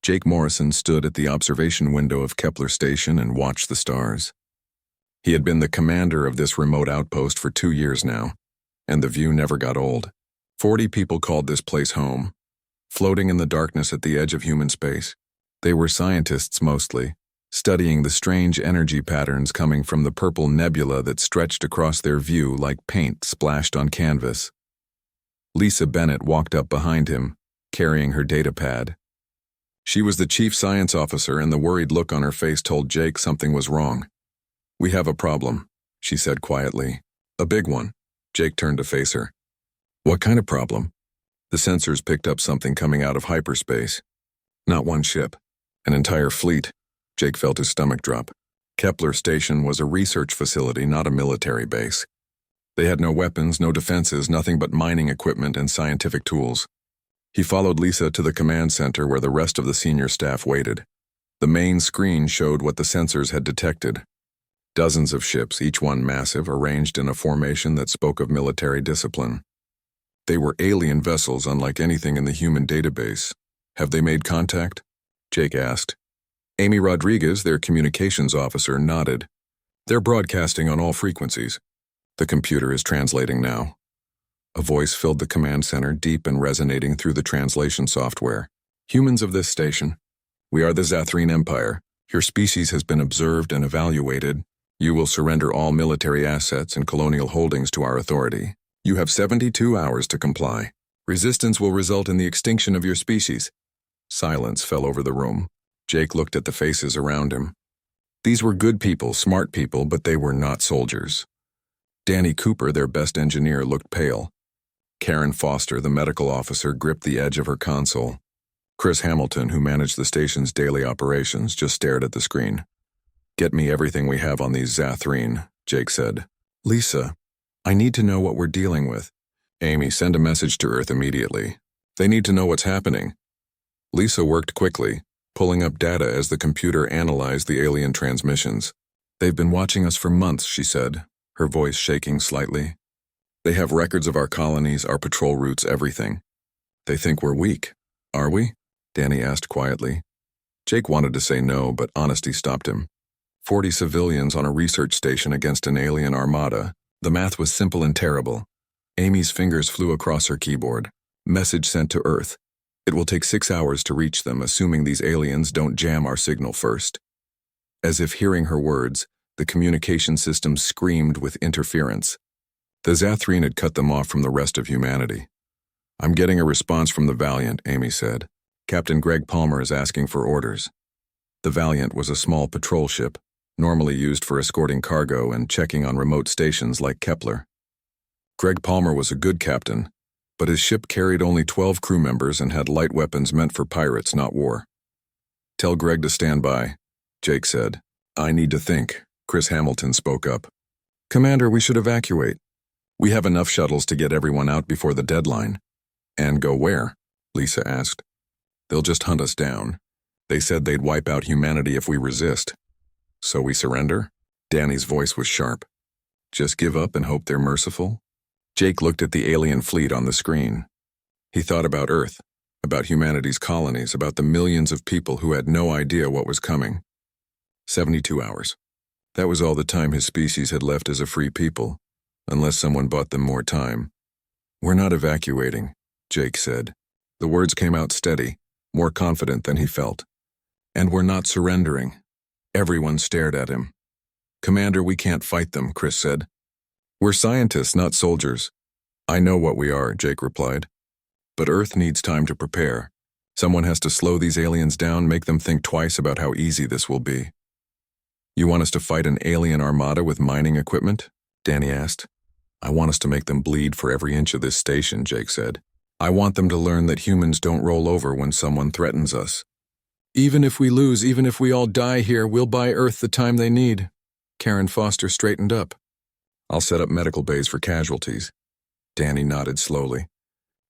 Jake Morrison stood at the observation window of Kepler Station and watched the stars. He had been the commander of this remote outpost for 2 years now, and the view never got old. 40 people called this place home, floating in the darkness at the edge of human space. They were scientists mostly, studying the strange energy patterns coming from the purple nebula that stretched across their view like paint splashed on canvas. Lisa Bennett walked up behind him, carrying her data pad. She was the chief science officer, and the worried look on her face told Jake something was wrong. "We have a problem," she said quietly. "A big one." Jake turned to face her. "What kind of problem?" The sensors picked up something coming out of hyperspace. Not one ship, an entire fleet. Jake felt his stomach drop. Kepler Station was a research facility, not a military base. They had no weapons, no defenses, nothing but mining equipment and scientific tools. He followed Lisa to the command center where the rest of the senior staff waited. The main screen showed what the sensors had detected. Dozens of ships, each one massive, arranged in a formation that spoke of military discipline. They were alien vessels unlike anything in the human database. "Have they made contact?" Jake asked. Amy Rodriguez, their communications officer, nodded. "They're broadcasting on all frequencies. The computer is translating now." A voice filled the command center, deep and resonating through the translation software. "Humans of this station, we are the Zathrene Empire. Your species has been observed and evaluated. You will surrender all military assets and colonial holdings to our authority. You have 72 hours to comply. Resistance will result in the extinction of your species." Silence fell over the room. Jake looked at the faces around him. These were good people, smart people, but they were not soldiers. Danny Cooper, their best engineer, looked pale. Karen Foster, the medical officer, gripped the edge of her console. Chris Hamilton, who managed the station's daily operations, just stared at the screen. "Get me everything we have on these Zathrene," Jake said. "Lisa, I need to know what we're dealing with." "Amy, send a message to Earth immediately. They need to know what's happening." Lisa worked quickly, pulling up data as the computer analyzed the alien transmissions. "They've been watching us for months," she said, her voice shaking slightly. "They have records of our colonies, our patrol routes, everything. They think we're weak. Are we?" Danny asked quietly. Jake wanted to say no, but honesty stopped him. 40 civilians on a research station against an alien armada. The math was simple and terrible. Amy's fingers flew across her keyboard. "Message sent to Earth. It will take 6 hours to reach them, assuming these aliens don't jam our signal first." As if hearing her words, the communication system screamed with interference. The Zathrene had cut them off from the rest of humanity. "I'm getting a response from the Valiant," Amy said. "Captain Greg Palmer is asking for orders." The Valiant was a small patrol ship, normally used for escorting cargo and checking on remote stations like Kepler. Greg Palmer was a good captain, but his ship carried only 12 crew members and had light weapons meant for pirates, not war. "Tell Greg to stand by," Jake said. "I need to think," Chris Hamilton spoke up. "Commander, we should evacuate. We have enough shuttles to get everyone out before the deadline." "And go where?" Lisa asked. "They'll just hunt us down. They said they'd wipe out humanity if we resist." "So we surrender?" Danny's voice was sharp. "Just give up and hope they're merciful?" Jake looked at the alien fleet on the screen. He thought about Earth, about humanity's colonies, about the millions of people who had no idea what was coming. 72 hours. That was all the time his species had left as a free people, unless someone bought them more time. "We're not evacuating," Jake said. The words came out steady, more confident than he felt. "And we're not surrendering." Everyone stared at him. "Commander, we can't fight them," Chris said. "We're scientists, not soldiers." "I know what we are," Jake replied. "But Earth needs time to prepare. Someone has to slow these aliens down, make them think twice about how easy this will be." "You want us to fight an alien armada with mining equipment?" Danny asked. "I want us to make them bleed for every inch of this station," Jake said. "I want them to learn that humans don't roll over when someone threatens us." "Even if we lose, even if we all die here, we'll buy Earth the time they need." Karen Foster straightened up. "I'll set up medical bays for casualties." Danny nodded slowly.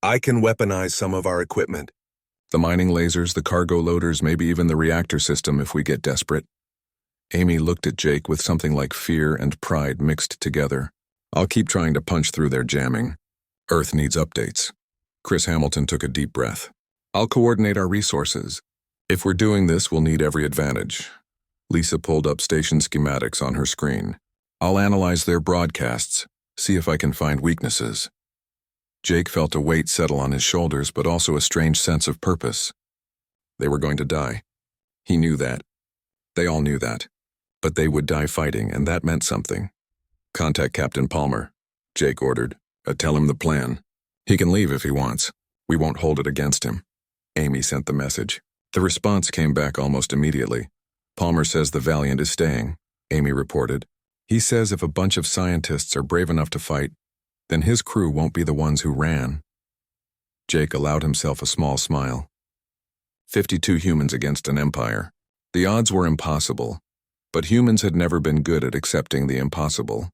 "I can weaponize some of our equipment. The mining lasers, the cargo loaders, maybe even the reactor system if we get desperate." Amy looked at Jake with something like fear and pride mixed together. "I'll keep trying to punch through their jamming. Earth needs updates." Chris Hamilton took a deep breath. "I'll coordinate our resources. If we're doing this, we'll need every advantage. Lisa pulled up station schematics on her screen. I'll analyze their broadcasts, see if I can find weaknesses. Jake felt a weight settle on his shoulders, but also a strange sense of purpose. They were going to die. He knew that. They all knew that. But they would die fighting, and that meant something. Contact Captain Palmer, Jake ordered. Tell him the plan. He can leave if he wants. We won't hold it against him. Amy sent the message. The response came back almost immediately. Palmer says the Valiant is staying, Amy reported. He says if a bunch of scientists are brave enough to fight, then his crew won't be the ones who ran. Jake allowed himself a small smile. 52 humans against an empire. The odds were impossible, but humans had never been good at accepting the impossible.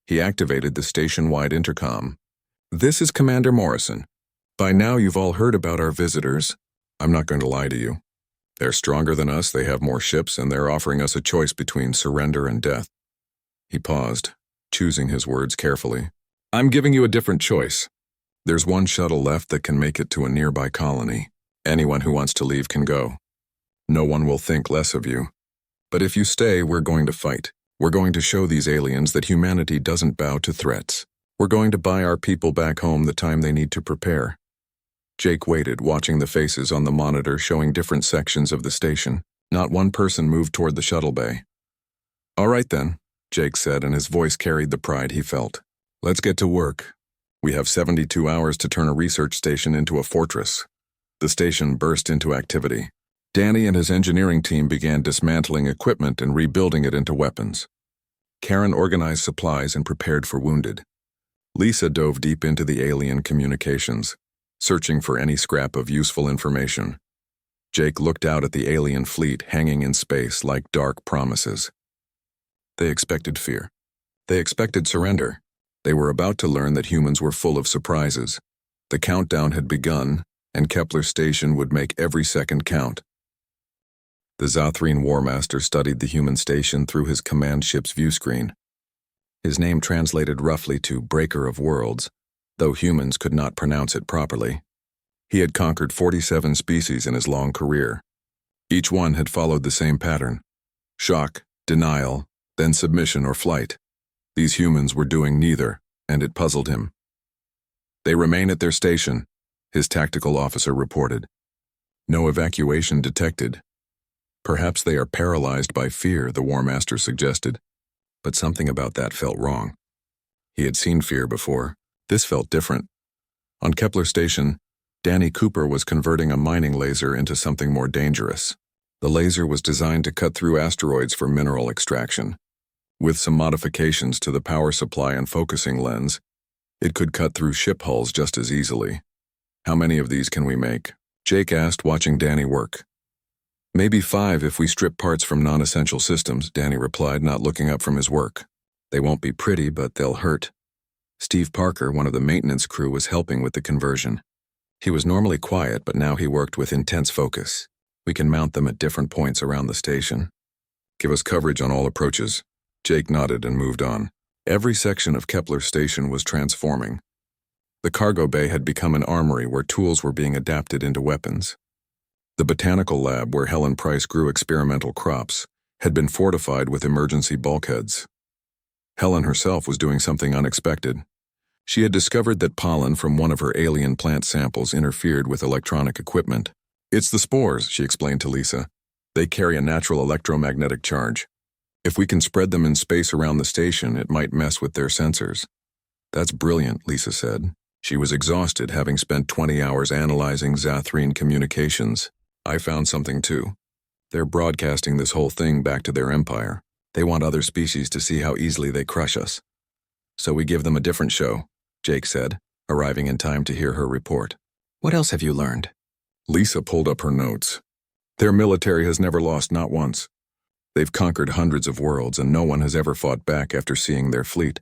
He activated the station-wide intercom. This is Commander Morrison. By now you've all heard about our visitors. I'm not going to lie to you. They're stronger than us, they have more ships, and they're offering us a choice between surrender and death. He paused, choosing his words carefully. I'm giving you a different choice. There's one shuttle left that can make it to a nearby colony. Anyone who wants to leave can go. No one will think less of you. But if you stay, we're going to fight. We're going to show these aliens that humanity doesn't bow to threats. We're going to buy our people back home the time they need to prepare. Jake waited, watching the faces on the monitor showing different sections of the station. Not one person moved toward the shuttle bay. All right then, Jake said, and his voice carried the pride he felt. Let's get to work. We have 72 hours to turn a research station into a fortress. The station burst into activity. Danny and his engineering team began dismantling equipment and rebuilding it into weapons. Karen organized supplies and prepared for wounded. Lisa dove deep into the alien communications, searching for any scrap of useful information. Jake looked out at the alien fleet hanging in space like dark promises. They expected fear. They expected surrender. They were about to learn that humans were full of surprises. The countdown had begun, and Kepler Station would make every second count. The Zothrine War Master studied the human station through his command ship's viewscreen. His name translated roughly to Breaker of Worlds, though humans could not pronounce it properly. He had conquered 47 species in his long career. Each one had followed the same pattern: shock, denial, then submission or flight. These humans were doing neither, and it puzzled him. They remain at their station, his tactical officer reported. No evacuation detected. Perhaps they are paralyzed by fear, the War Master suggested. But something about that felt wrong. He had seen fear before. This felt different. On Kepler Station, Danny Cooper was converting a mining laser into something more dangerous. The laser was designed to cut through asteroids for mineral extraction. With some modifications to the power supply and focusing lens, it could cut through ship hulls just as easily. How many of these can we make? Jake asked, watching Danny work. Maybe 5 if we strip parts from non-essential systems, Danny replied, not looking up from his work. They won't be pretty, but they'll hurt. Steve Parker, one of the maintenance crew, was helping with the conversion. He was normally quiet, but now he worked with intense focus. We can mount them at different points around the station. Give us coverage on all approaches. Jake nodded and moved on. Every section of Kepler Station was transforming. The cargo bay had become an armory where tools were being adapted into weapons. The botanical lab, where Helen Price grew experimental crops, had been fortified with emergency bulkheads. Helen herself was doing something unexpected. She had discovered that pollen from one of her alien plant samples interfered with electronic equipment. It's the spores, she explained to Lisa. They carry a natural electromagnetic charge. If we can spread them in space around the station, it might mess with their sensors. That's brilliant, Lisa said. She was exhausted, having spent 20 hours analyzing Zothrine communications. I found something too. They're broadcasting this whole thing back to their empire. They want other species to see how easily they crush us. So we give them a different show, Jake said, arriving in time to hear her report. What else have you learned? Lisa pulled up her notes. Their military has never lost, not once. They've conquered hundreds of worlds, and no one has ever fought back after seeing their fleet.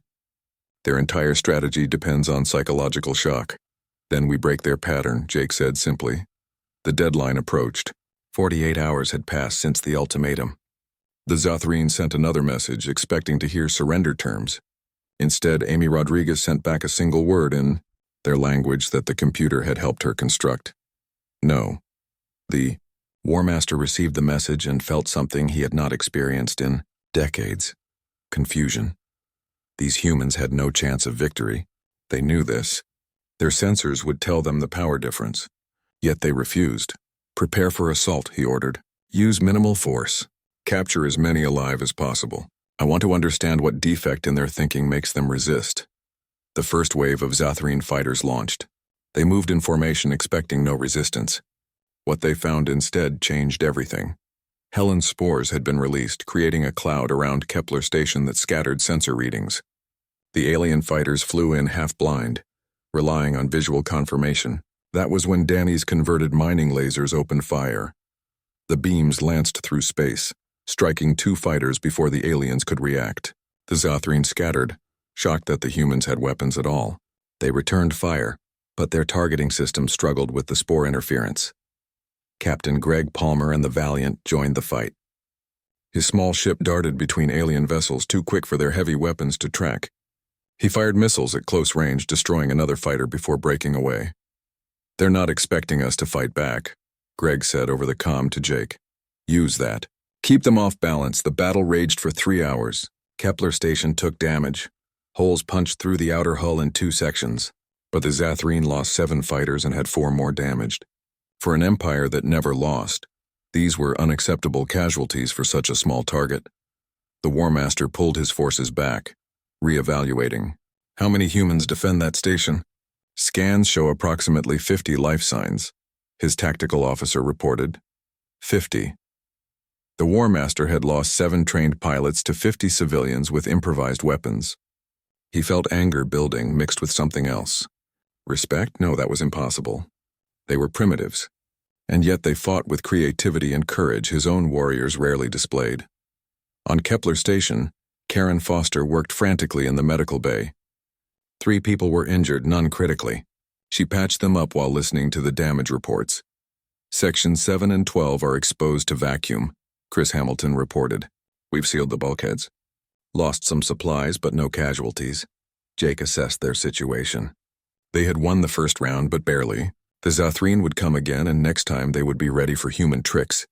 Their entire strategy depends on psychological shock. Then we break their pattern, Jake said simply. The deadline approached. 48 hours had passed since the ultimatum. The Zothrine sent another message, expecting to hear surrender terms. Instead, Amy Rodriguez sent back a single word in their language that the computer had helped her construct. No. The War Master received the message and felt something he had not experienced in decades. Confusion. These humans had no chance of victory. They knew this. Their sensors would tell them the power difference. Yet they refused. Prepare for assault, he ordered. Use minimal force. Capture as many alive as possible. I want to understand what defect in their thinking makes them resist. The first wave of Zatharine fighters launched. They moved in formation expecting no resistance. What they found instead changed everything. Helen's spores had been released, creating a cloud around Kepler Station that scattered sensor readings. The alien fighters flew in half-blind, relying on visual confirmation. That was when Danny's converted mining lasers opened fire. The beams lanced through space, striking 2 fighters before the aliens could react. The Zatharine scattered, shocked that the humans had weapons at all. They returned fire, but their targeting system struggled with the spore interference. Captain Greg Palmer and the Valiant joined the fight. His small ship darted between alien vessels too quick for their heavy weapons to track. He fired missiles at close range, destroying another fighter before breaking away. They're not expecting us to fight back, Greg said over the comm to Jake. Use that. Keep them off balance. The battle raged for 3 hours. Kepler Station took damage. Holes punched through the outer hull in 2 sections, but the Zatharine lost 7 fighters and had 4 more damaged. For an empire that never lost, these were unacceptable casualties for such a small target. The War Master pulled his forces back, re-evaluating. How many humans defend that station? Scans show approximately 50 life signs, his tactical officer reported. 50. The War Master had lost 7 trained pilots to 50 civilians with improvised weapons. He felt anger building, mixed with something else. Respect? No, that was impossible. They were primitives, and yet they fought with creativity and courage his own warriors rarely displayed. On Kepler Station, Karen Foster worked frantically in the medical bay. 3 people were injured, none critically. She patched them up while listening to the damage reports. Sections 7 and 12 are exposed to vacuum, Chris Hamilton reported. We've sealed the bulkheads. Lost some supplies, but no casualties. Jake assessed their situation. They had won the first round, but barely. The Zatharine would come again, and next time they would be ready for human tricks.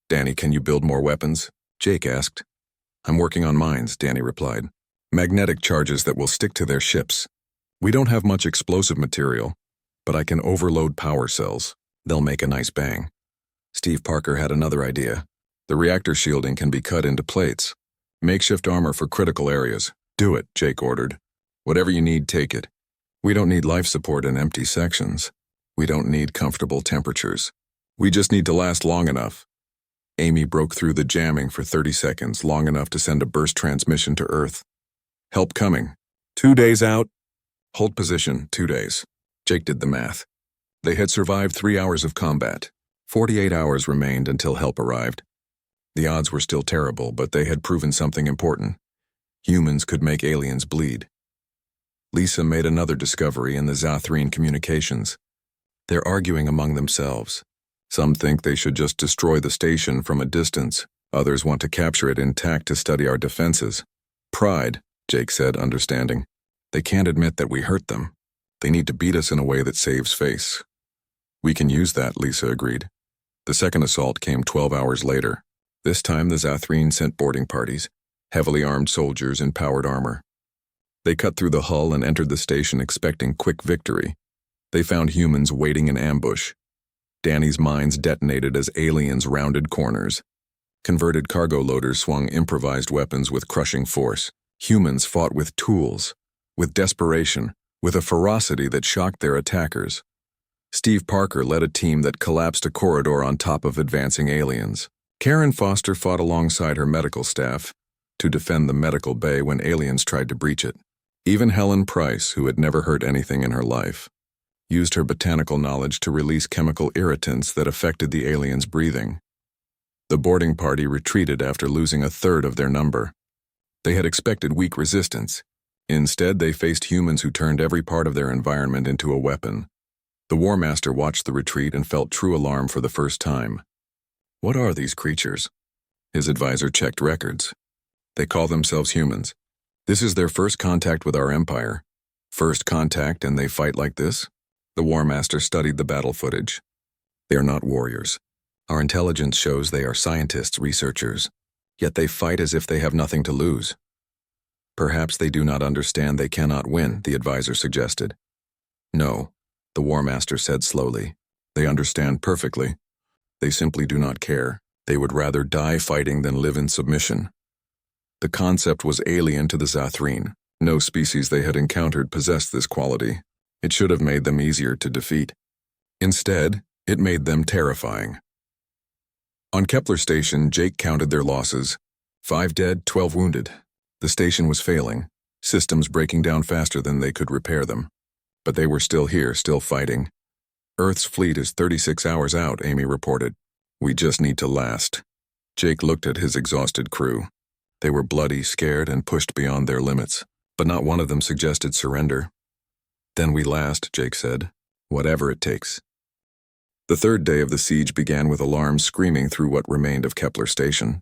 Danny, can you build more weapons? Jake asked. I'm working on mines, Danny replied. Magnetic charges that will stick to their ships. We don't have much explosive material, but I can overload power cells. They'll make a nice bang. Steve Parker had another idea. The reactor shielding can be cut into plates. Makeshift armor for critical areas. Do it, Jake ordered. Whatever you need, take it. We don't need life support in empty sections. We don't need comfortable temperatures. We just need to last long enough. Amy broke through the jamming for 30 seconds, long enough to send a burst transmission to Earth. Help coming. 2 days out. Hold position, 2 days. Jake did the math. They had survived 3 hours of combat. 48 hours remained until help arrived. The odds were still terrible, but they had proven something important. Humans could make aliens bleed. Lisa made another discovery in the Zatharine communications. They're arguing among themselves. Some think they should just destroy the station from a distance. Others want to capture it intact to study our defenses. Pride, Jake said, understanding. They can't admit that we hurt them. They need to beat us in a way that saves face. We can use that, Lisa agreed. The second assault came 12 hours later. This time the Zatharine sent boarding parties, heavily armed soldiers in powered armor. They cut through the hull and entered the station expecting quick victory. They found humans waiting in ambush. Danny's mines detonated as aliens rounded corners. Converted cargo loaders swung improvised weapons with crushing force. Humans fought with tools, with desperation, with a ferocity that shocked their attackers. Steve Parker led a team that collapsed a corridor on top of advancing aliens. Karen Foster fought alongside her medical staff to defend the medical bay when aliens tried to breach it. Even Helen Price, who had never heard anything in her life, used her botanical knowledge to release chemical irritants that affected the aliens' breathing. The boarding party retreated after losing a third of their number. They had expected weak resistance. Instead, they faced humans who turned every part of their environment into a weapon. The War Master watched the retreat and felt true alarm for the first time. What are these creatures? His advisor checked records. They call themselves humans. This is their first contact with our empire. First contact and they fight like this? The War Master studied the battle footage. They are not warriors. Our intelligence shows they are scientists, researchers, yet they fight as if they have nothing to lose. Perhaps they do not understand they cannot win, the advisor suggested. No, the War Master said slowly. They understand perfectly. They simply do not care. They would rather die fighting than live in submission. The concept was alien to the Zathreen. No species they had encountered possessed this quality. It should have made them easier to defeat. Instead, it made them terrifying. On Kepler Station, Jake counted their losses. 5 dead, 12 wounded. The station was failing, systems breaking down faster than they could repair them. But they were still here, still fighting. Earth's fleet is 36 hours out, Amy reported. We just need to last. Jake looked at his exhausted crew. They were bloody, scared, and pushed beyond their limits, but not one of them suggested surrender. Then we last, Jake said. Whatever it takes. The third day of the siege began with alarms screaming through what remained of Kepler Station.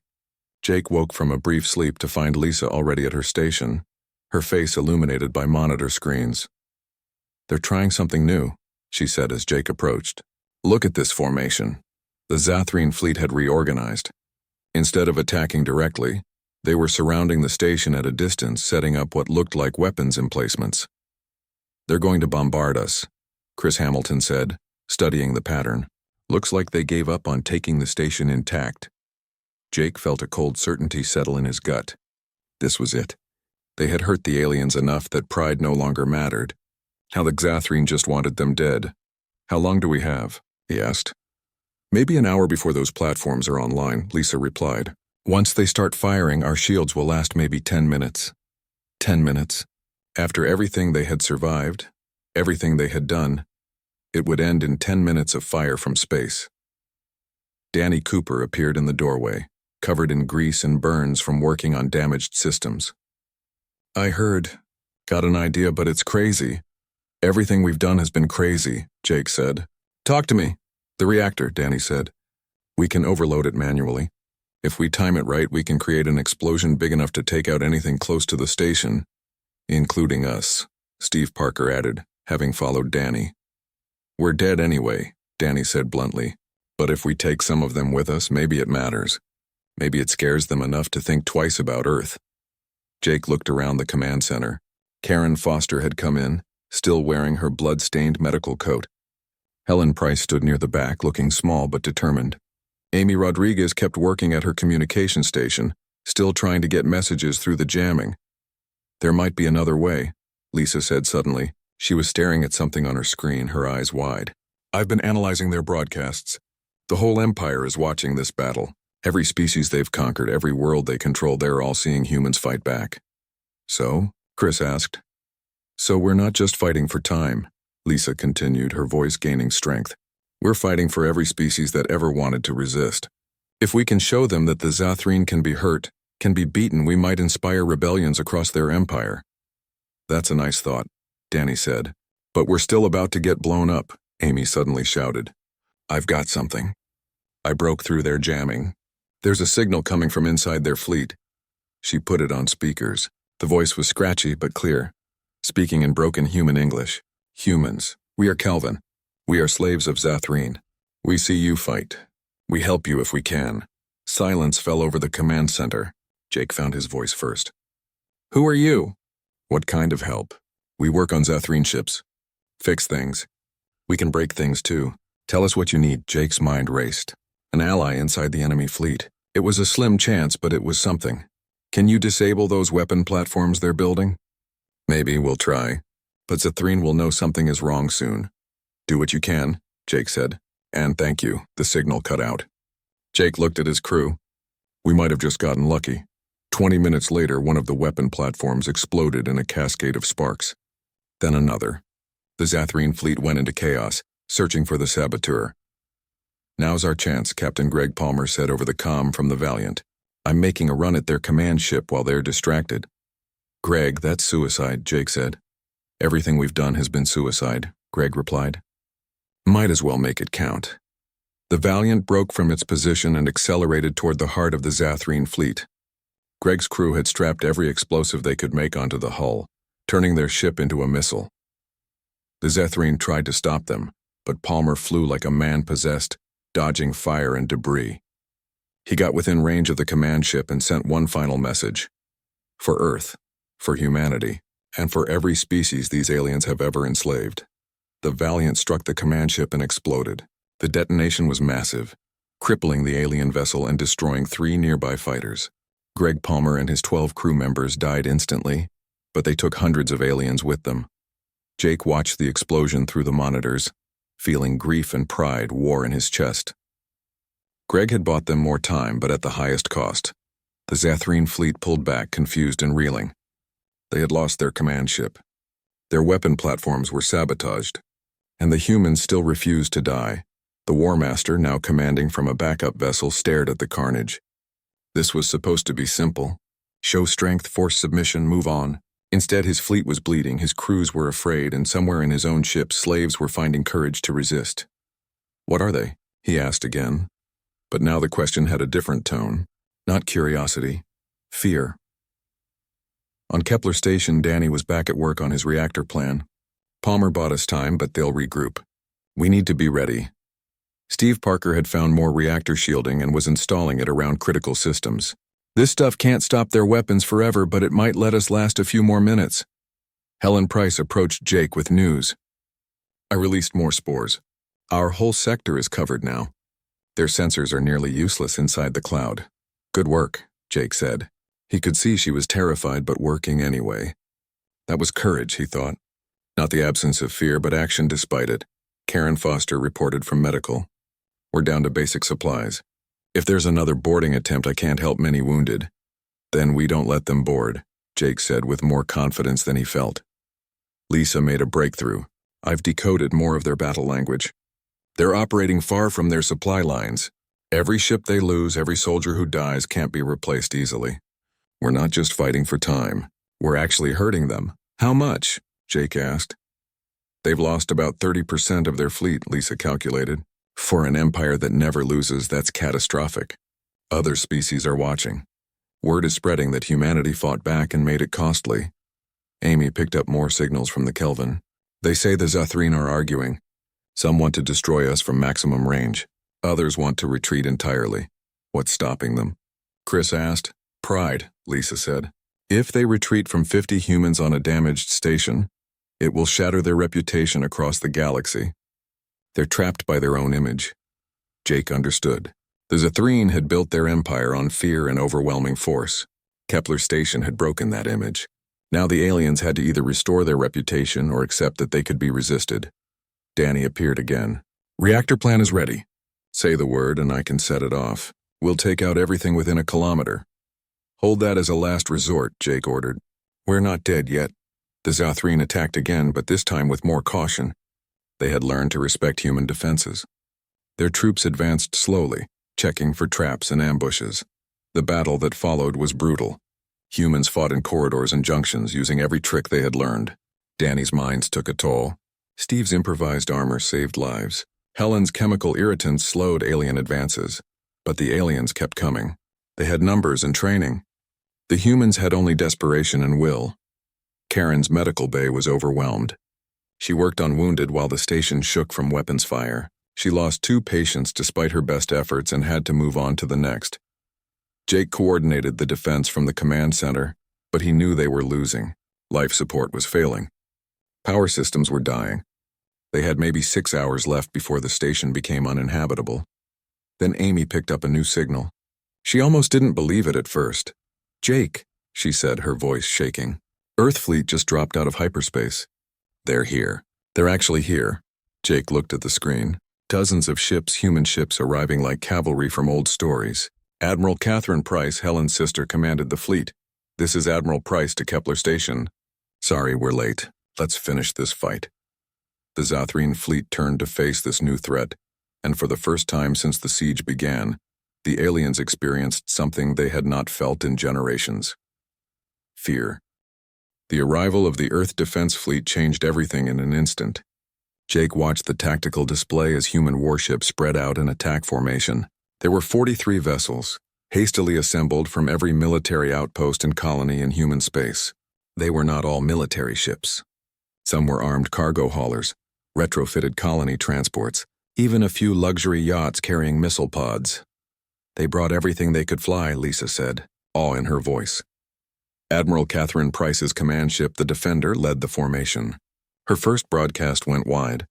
Jake woke from a brief sleep to find Lisa already at her station, her face illuminated by monitor screens. They're trying something new, she said as Jake approached. Look at this formation. The Zathreen fleet had reorganized. Instead of attacking directly, they were surrounding the station at a distance, setting up what looked like weapons emplacements. They're going to bombard us, Chris Hamilton said, studying the pattern. Looks like they gave up on taking the station intact. Jake felt a cold certainty settle in his gut. This was it. They had hurt the aliens enough that pride no longer mattered. How the Zathreen just wanted them dead. How long do we have? He asked. Maybe an hour before those platforms are online, Lisa replied. Once they start firing, our shields will last maybe 10 minutes. 10 minutes. After everything they had survived, everything they had done, it would end in 10 minutes of fire from space. Danny Cooper appeared in the doorway, covered in grease and burns from working on damaged systems. I heard. Got an idea, but it's crazy. Everything we've done has been crazy, Jake said. Talk to me. The reactor, Danny said. We can overload it manually. If we time it right, we can create an explosion big enough to take out anything close to the station, including us, Steve Parker added, having followed Danny. We're dead anyway, Danny said bluntly. But if we take some of them with us, maybe it matters. Maybe it scares them enough to think twice about Earth. Jake looked around the command center. Karen Foster had come in, still wearing her blood-stained medical coat. Helen Price stood near the back, looking small but determined. Amy Rodriguez kept working at her communication station, still trying to get messages through the jamming. There might be another way, Lisa said suddenly. She was staring at something on her screen, her eyes wide. I've been analyzing their broadcasts. The whole Empire is watching this battle. Every species they've conquered, every world they control, they're all seeing humans fight back. So? Chris asked. So we're not just fighting for time, Lisa continued, her voice gaining strength. We're fighting for every species that ever wanted to resist. If we can show them that the Zathreen can be hurt, can be beaten, we might inspire rebellions across their empire. That's a nice thought, Danny said. But we're still about to get blown up, Amy suddenly shouted. I've got something. I broke through their jamming. There's a signal coming from inside their fleet. She put it on speakers. The voice was scratchy but clear, speaking in broken human English. Humans, we are Kelvin. We are slaves of Zathreen. We see you fight. We help you if we can. Silence fell over the command center. Jake found his voice first. Who are you? What kind of help? We work on Zathreen ships. Fix things. We can break things too. Tell us what you need. Jake's mind raced. An ally inside the enemy fleet. It was a slim chance, but it was something. Can you disable those weapon platforms they're building? Maybe we'll try. But Zathreen will know something is wrong soon. Do what you can, Jake said. And thank you. The signal cut out. Jake looked at his crew. We might have just gotten lucky. 20 minutes later, one of the weapon platforms exploded in a cascade of sparks. Then another. The Zathreen fleet went into chaos, searching for the saboteur. Now's our chance, Captain Greg Palmer said over the comm from the Valiant. I'm making a run at their command ship while they're distracted. Greg, that's suicide, Jake said. Everything we've done has been suicide, Greg replied. Might as well make it count. The Valiant broke from its position and accelerated toward the heart of the Zathreen fleet. Greg's crew had strapped every explosive they could make onto the hull, turning their ship into a missile. The Zathreen tried to stop them, but Palmer flew like a man possessed, dodging fire and debris. He got within range of the command ship and sent one final message. For Earth, for humanity, and for every species these aliens have ever enslaved. The Valiant struck the command ship and exploded. The detonation was massive, crippling the alien vessel and destroying 3 nearby fighters. Greg Palmer and his 12 crew members died instantly, but they took hundreds of aliens with them. Jake watched the explosion through the monitors, feeling grief and pride war in his chest. Greg had bought them more time, but at the highest cost. The Zathrene fleet pulled back, confused and reeling. They had lost their command ship. Their weapon platforms were sabotaged, and the humans still refused to die. The War Master, now commanding from a backup vessel, stared at the carnage. This was supposed to be simple. Show strength, force submission, move on. Instead, his fleet was bleeding, his crews were afraid, and somewhere in his own ship, slaves were finding courage to resist. What are they? He asked again. But now the question had a different tone. Not curiosity, fear. On Kepler Station, Danny was back at work on his reactor plan. Palmer bought us time, but they'll regroup. We need to be ready. Steve Parker had found more reactor shielding and was installing it around critical systems. This stuff can't stop their weapons forever, but it might let us last a few more minutes. Helen Price approached Jake with news. I released more spores. Our whole sector is covered now. Their sensors are nearly useless inside the cloud. Good work, Jake said. He could see she was terrified but working anyway. That was courage, he thought. Not the absence of fear, but action despite it. Karen Foster reported from medical. We're down to basic supplies. If there's another boarding attempt, I can't help many wounded. Then we don't let them board, Jake said with more confidence than he felt. Lisa made a breakthrough. I've decoded more of their battle language. They're operating far from their supply lines. Every ship they lose, every soldier who dies can't be replaced easily. We're not just fighting for time. We're actually hurting them. How much? Jake asked. They've lost about 30% of their fleet, Lisa calculated. For an empire that never loses, that's catastrophic. Other species are watching. Word is spreading that humanity fought back and made it costly. Amy picked up more signals from the Kelvin. They say the Zathrene are arguing. Some want to destroy us from maximum range. Others want to retreat entirely. What's stopping them? Chris asked. Pride, Lisa said. If they retreat from 50 humans on a damaged station, it will shatter their reputation across the galaxy. They're trapped by their own image. Jake understood. The Zathrene had built their empire on fear and overwhelming force. Kepler Station had broken that image. Now the aliens had to either restore their reputation or accept that they could be resisted. Danny appeared again. Reactor plan is ready. Say the word and I can set it off. We'll take out everything within a kilometer. Hold that as a last resort, Jake ordered. We're not dead yet. The Zathrene attacked again, but this time with more caution. They had learned to respect human defenses. Their troops advanced slowly, checking for traps and ambushes. The battle that followed was brutal. Humans fought in corridors and junctions, using every trick they had learned. Danny's mines took a toll. Steve's improvised armor saved lives. Helen's chemical irritants slowed alien advances. But the aliens kept coming. They had numbers and training. The humans had only desperation and will. Karen's medical bay was overwhelmed. She worked on wounded while the station shook from weapons fire. She lost 2 patients despite her best efforts and had to move on to the next. Jake coordinated the defense from the command center, but he knew they were losing. Life support was failing. Power systems were dying. They had maybe 6 hours left before the station became uninhabitable. Then Amy picked up a new signal. She almost didn't believe it at first. Jake, she said, her voice shaking. Earth fleet just dropped out of hyperspace. They're here. They're actually here. Jake looked at the screen. Dozens of ships, human ships, arriving like cavalry from old stories. Admiral Catherine Price, Helen's sister, commanded the fleet. This is Admiral Price to Kepler Station. Sorry, we're late. Let's finish this fight. The Zathrene fleet turned to face this new threat, and for the first time since the siege began, the aliens experienced something they had not felt in generations. Fear. The arrival of the Earth Defense Fleet changed everything in an instant. Jake watched the tactical display as human warships spread out in attack formation. There were 43 vessels, hastily assembled from every military outpost and colony in human space. They were not all military ships. Some were armed cargo haulers, retrofitted colony transports, Even a few luxury yachts carrying missile pods. They brought everything they could fly, Lisa said, awe in her voice. Admiral Catherine Price's command ship, the Defender, led the formation. Her first broadcast went wide,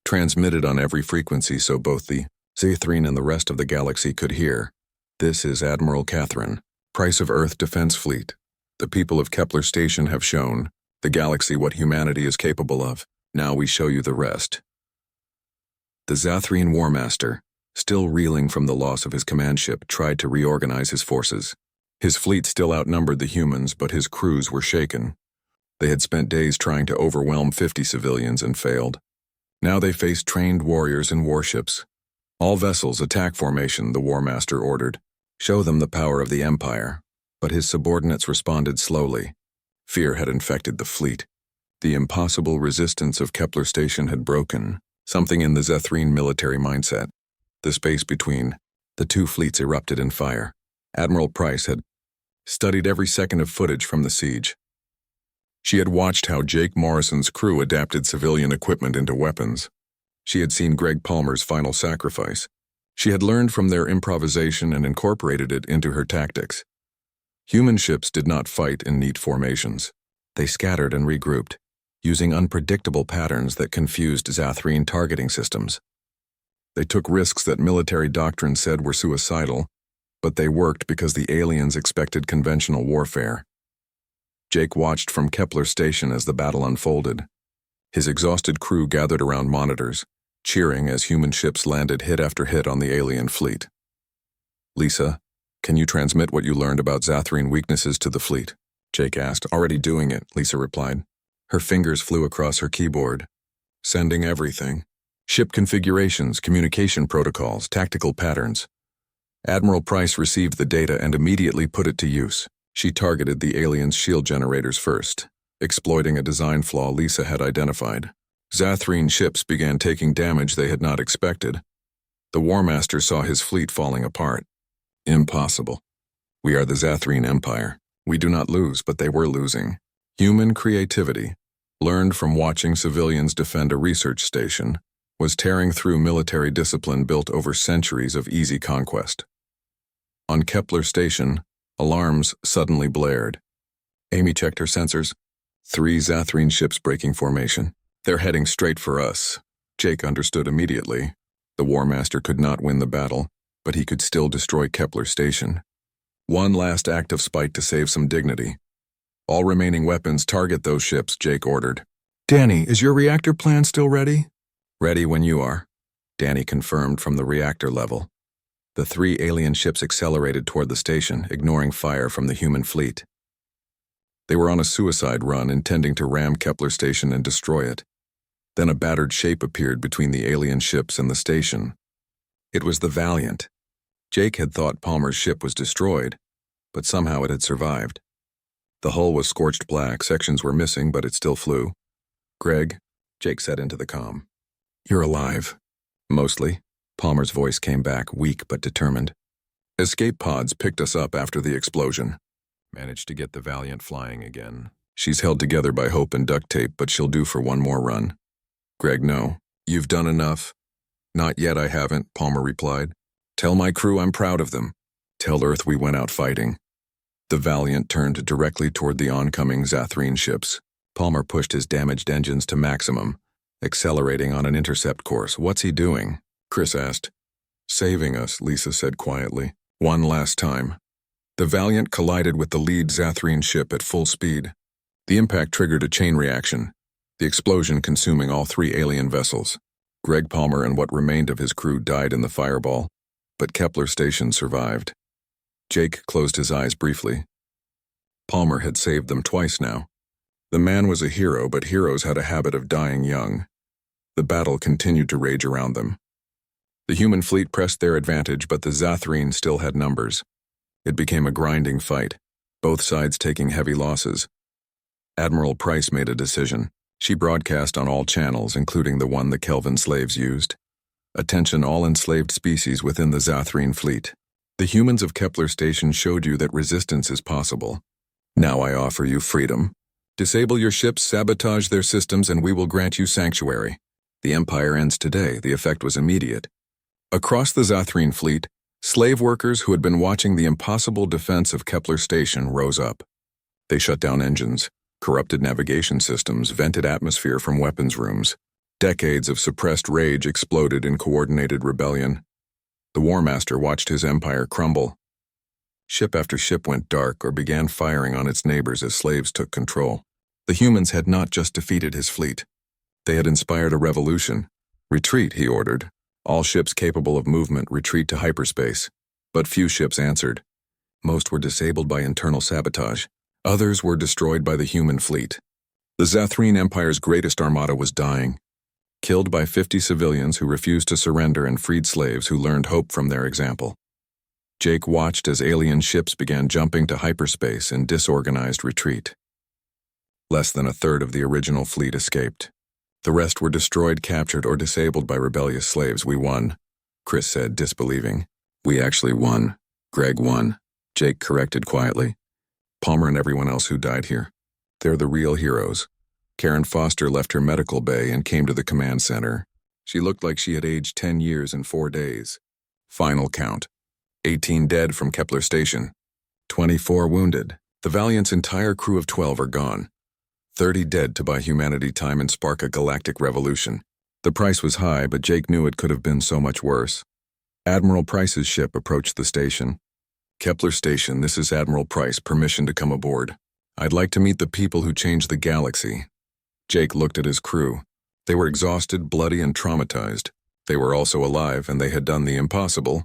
transmitted on every frequency so both the Zathrene and the rest of the galaxy could hear. This is Admiral Catherine, Price of Earth Defense Fleet. The people of Kepler Station have shown the galaxy what humanity is capable of. Now we show you the rest. The Zathrene War Master, still reeling from the loss of his command ship, tried to reorganize his forces. His fleet still outnumbered the humans, but his crews were shaken. They had spent days trying to overwhelm 50 civilians and failed. Now they faced trained warriors and warships. All vessels attack formation, the War Master ordered. Show them the power of the Empire. But his subordinates responded slowly. Fear had infected the fleet. The impossible resistance of Kepler Station had broken. Something in the Zathrene military mindset. The space between the two fleets erupted in fire. Admiral Price had studied every second of footage from the siege. She had watched how Jake Morrison's crew adapted civilian equipment into weapons. She had seen Greg Palmer's final sacrifice. She had learned from their improvisation and incorporated it into her tactics. Human ships did not fight in neat formations. They scattered and regrouped, using unpredictable patterns that confused Zathrene targeting systems. They took risks that military doctrine said were suicidal, but they worked because the aliens expected conventional warfare. Jake watched from Kepler Station as the battle unfolded. His exhausted crew gathered around monitors, cheering as human ships landed hit after hit on the alien fleet. Lisa, can you transmit what you learned about Zathrene weaknesses to the fleet? Jake asked. Already doing it, Lisa replied. Her fingers flew across her keyboard. Sending everything. Ship configurations, communication protocols, tactical patterns. Admiral Price received the data and immediately put it to use. She targeted the aliens' shield generators first, exploiting a design flaw Lisa had identified. Zathrene ships began taking damage they had not expected. The War Master saw his fleet falling apart. Impossible. We are the Zathrene Empire. We do not lose, but they were losing. Human creativity, learned from watching civilians defend a research station, was tearing through military discipline built over centuries of easy conquest. On Kepler Station, alarms suddenly blared. Amy checked her sensors. 3 Zathrene ships breaking formation. They're heading straight for us. Jake understood immediately. The War Master could not win the battle, but he could still destroy Kepler Station. One last act of spite to save some dignity. All remaining weapons target those ships, Jake ordered. Danny, is your reactor plan still ready? Ready when you are, Danny confirmed from the reactor level. The 3 alien ships accelerated toward the station, ignoring fire from the human fleet. They were on a suicide run, intending to ram Kepler Station and destroy it. Then a battered shape appeared between the alien ships and the station. It was the Valiant. Jake had thought Palmer's ship was destroyed, but somehow it had survived. The hull was scorched black, sections were missing, but it still flew. Greg, Jake said into the comm. You're alive. Mostly. Palmer's voice came back, weak but determined. Escape pods picked us up after the explosion. Managed to get the Valiant flying again. She's held together by hope and duct tape, but she'll do for one more run. Greg, no. You've done enough. Not yet, I haven't, Palmer replied. Tell my crew I'm proud of them. Tell Earth we went out fighting. The Valiant turned directly toward the oncoming Zathrene ships. Palmer pushed his damaged engines to maximum, accelerating on an intercept course. What's he doing? Chris asked. Saving us, Lisa said quietly. One last time. The Valiant collided with the lead Zathrene ship at full speed. The impact triggered a chain reaction, the explosion consuming all 3 alien vessels. Greg Palmer and what remained of his crew died in the fireball, but Kepler Station survived. Jake closed his eyes briefly. Palmer had saved them twice now. The man was a hero, but heroes had a habit of dying young. The battle continued to rage around them. The human fleet pressed their advantage, but the Zathrene still had numbers. It became a grinding fight, both sides taking heavy losses. Admiral Price made a decision. She broadcast on all channels, including the one the Kelvin slaves used. Attention all enslaved species within the Zathrene fleet. The humans of Kepler Station showed you that resistance is possible. Now I offer you freedom. Disable your ships, sabotage their systems, and we will grant you sanctuary. The empire ends today. The effect was immediate. Across the Zathrine fleet, slave workers who had been watching the impossible defense of Kepler Station rose up. They shut down engines, corrupted navigation systems, vented atmosphere from weapons rooms. Decades of suppressed rage exploded in coordinated rebellion. The War Master watched his empire crumble. Ship after ship went dark or began firing on its neighbors as slaves took control. The humans had not just defeated his fleet. They had inspired a revolution. Retreat, he ordered. All ships capable of movement retreat to hyperspace. But few ships answered. Most were disabled by internal sabotage. Others were destroyed by the human fleet. The Zathrine Empire's greatest armada was dying, killed by 50 civilians who refused to surrender and freed slaves who learned hope from their example. Jake watched as alien ships began jumping to hyperspace in disorganized retreat. Less than a third of the original fleet escaped. The rest were destroyed, captured, or disabled by rebellious slaves. We won, Chris said, disbelieving. We actually won. Greg won, Jake corrected quietly. Palmer and everyone else who died here. They're the real heroes. Karen Foster left her medical bay and came to the command center. She looked like she had aged 10 years and 4 days. Final count. 18 dead from Kepler Station. 24 wounded. The Valiant's entire crew of 12 are gone. 30 dead to buy humanity time and spark a galactic revolution. The price was high, but Jake knew it could have been so much worse. Admiral Price's ship approached the station. Kepler Station, this is Admiral Price, permission to come aboard. I'd like to meet the people who changed the galaxy. Jake looked at his crew. They were exhausted, bloody, and traumatized. They were also alive, and they had done the impossible.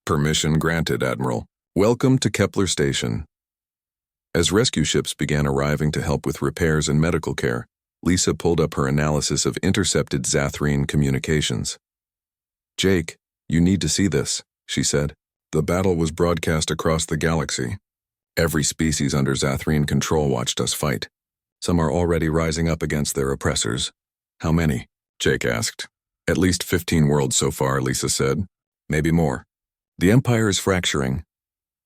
Permission granted, Admiral. Welcome to Kepler Station. As rescue ships began arriving to help with repairs and medical care, Lisa pulled up her analysis of intercepted Zathrine communications. Jake, you need to see this, she said. The battle was broadcast across the galaxy. Every species under Zathrine control watched us fight. Some are already rising up against their oppressors. How many? Jake asked. At least 15 worlds so far, Lisa said. Maybe more. The Empire is fracturing.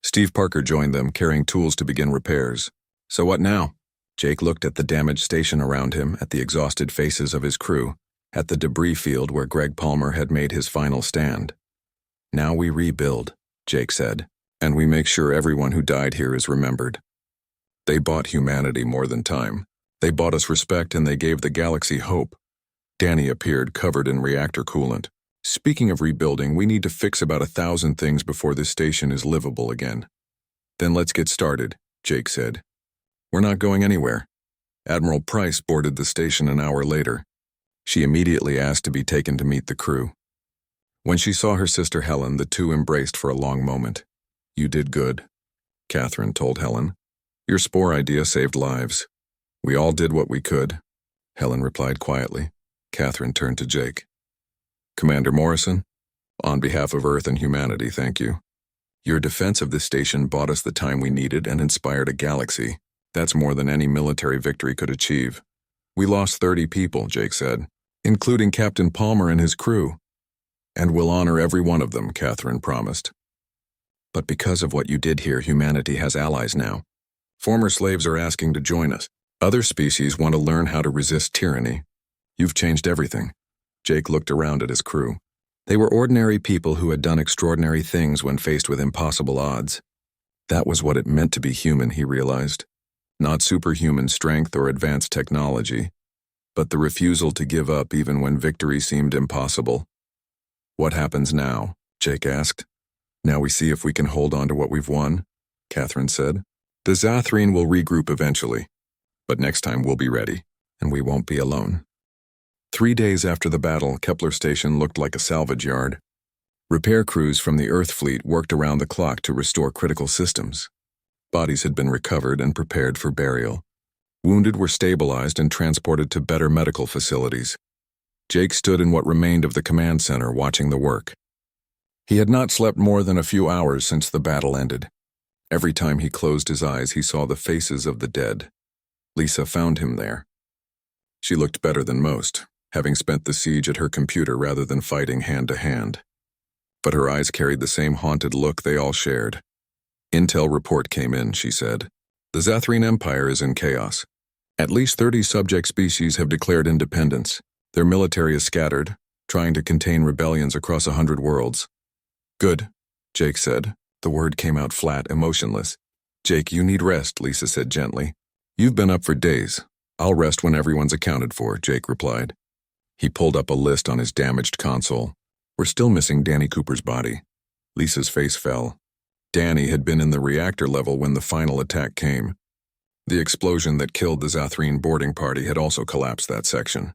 Steve Parker joined them, carrying tools to begin repairs. So what now? Jake looked at the damaged station around him, at the exhausted faces of his crew, at the debris field where Greg Palmer had made his final stand. Now we rebuild, Jake said, and we make sure everyone who died here is remembered. They bought humanity more than time. They bought us respect and they gave the galaxy hope. Danny appeared, covered in reactor coolant. Speaking of rebuilding, we need to fix about 1,000 things before this station is livable again. Then let's get started, Jake said. We're not going anywhere. Admiral Price boarded the station an hour later. She immediately asked to be taken to meet the crew. When she saw her sister Helen, the two embraced for a long moment. You did good, Catherine told Helen. Your spore idea saved lives. We all did what we could, Helen replied quietly. Catherine turned to Jake. Commander Morrison, on behalf of Earth and humanity, thank you. Your defense of this station bought us the time we needed and inspired a galaxy. That's more than any military victory could achieve. We lost 30 people, Jake said, including Captain Palmer and his crew. And we'll honor every one of them, Catherine promised. But because of what you did here, humanity has allies now. Former slaves are asking to join us. Other species want to learn how to resist tyranny. You've changed everything. Jake looked around at his crew. They were ordinary people who had done extraordinary things when faced with impossible odds. That was what it meant to be human, he realized. Not superhuman strength or advanced technology, but the refusal to give up even when victory seemed impossible. What happens now? Jake asked. Now we see if we can hold on to what we've won, Catherine said. The Zathrine will regroup eventually, but next time we'll be ready, and we won't be alone. 3 days after the battle, Kepler Station looked like a salvage yard. Repair crews from the Earth fleet worked around the clock to restore critical systems. Bodies had been recovered and prepared for burial. Wounded were stabilized and transported to better medical facilities. Jake stood in what remained of the command center watching the work. He had not slept more than a few hours since the battle ended. Every time he closed his eyes, he saw the faces of the dead. Lisa found him there. She looked better than most, having spent the siege at her computer rather than fighting hand-to-hand. But her eyes carried the same haunted look they all shared. Intel report came in, she said. The Zathrine Empire is in chaos. At least 30 subject species have declared independence. Their military is scattered, trying to contain rebellions across 100 worlds. Good, Jake said. The word came out flat, emotionless. Jake, you need rest, Lisa said gently. You've been up for days. I'll rest when everyone's accounted for, Jake replied. He pulled up a list on his damaged console. We're still missing Danny Cooper's body. Lisa's face fell. Danny had been in the reactor level when the final attack came. The explosion that killed the Zathrene boarding party had also collapsed that section.